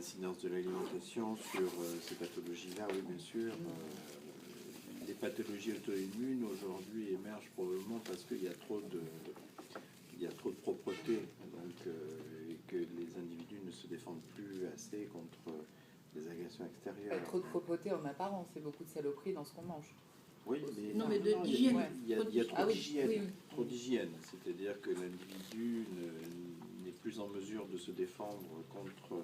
l'incidence de l'alimentation sur ces pathologies-là, oui, bien sûr. Les pathologies auto-immunes aujourd'hui émergent probablement parce qu'il y a trop de propreté, donc, et que les individus ne se défendent plus assez contre les agressions extérieures. Trop de propreté en apparence, c'est beaucoup de saloperies dans ce qu'on mange. Oui, mais, d'hygiène. il y a trop d'hygiène. Oui, oui. Trop d'hygiène, c'est-à-dire que l'individu n'est plus en mesure de se défendre contre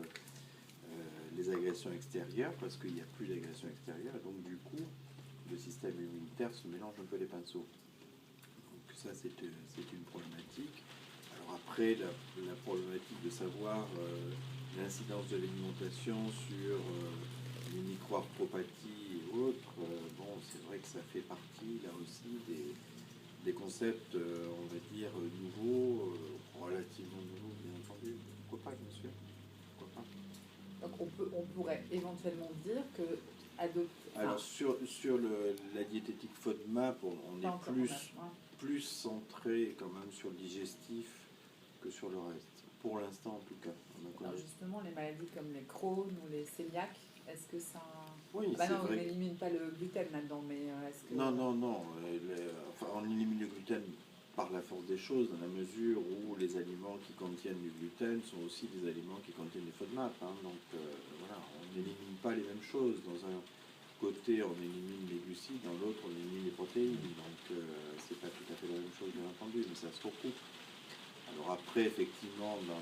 les agressions extérieures parce qu'il n'y a plus d'agressions extérieures, et donc du coup, le système immunitaire se mélange un peu les pinceaux. Donc ça, c'est une problématique. Alors après, la problématique de savoir l'incidence de l'alimentation sur les micro-arthropathies et autres, bon, c'est vrai que ça fait partie, là aussi, des concepts, on va dire, nouveaux, relativement nouveaux, bien entendu. Pourquoi pas, bien sûr. Pourquoi pas. Donc on pourrait éventuellement dire que adopter... Alors sur la diététique FODMAP, on est plus centré quand même sur le digestif que sur le reste. Pour l'instant, en tout cas. Alors justement, les maladies comme les Crohn ou les cœliaques, est-ce que ça... Oui, bah c'est non, vrai. on n'élimine pas le gluten là-dedans, mais est-ce que... Non. Enfin, on élimine le gluten par la force des choses, dans la mesure où les aliments qui contiennent du gluten sont aussi des aliments qui contiennent des FODMAP. Donc voilà, on n'élimine pas les mêmes choses. Dans un côté, on élimine les glucides, dans l'autre, on élimine les protéines. Donc c'est pas tout à fait la même chose, bien entendu, mais ça se recoupe. Alors après, effectivement, dans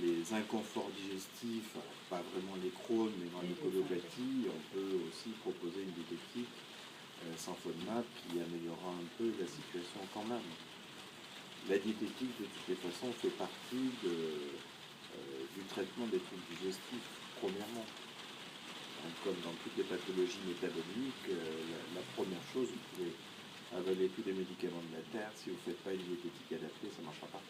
les inconforts digestifs, pas vraiment les Crohn, mais dans les colopathie, on peut aussi proposer une diététique sans FODMAP qui améliorera un peu la situation quand même. La diététique, de toutes les façons, fait partie du traitement des troubles digestifs, premièrement. Donc, comme dans toutes les pathologies métaboliques, la première chose, vous pouvez avaler tous les médicaments de la terre, si vous ne faites pas une diététique adaptée, ça ne marchera pas.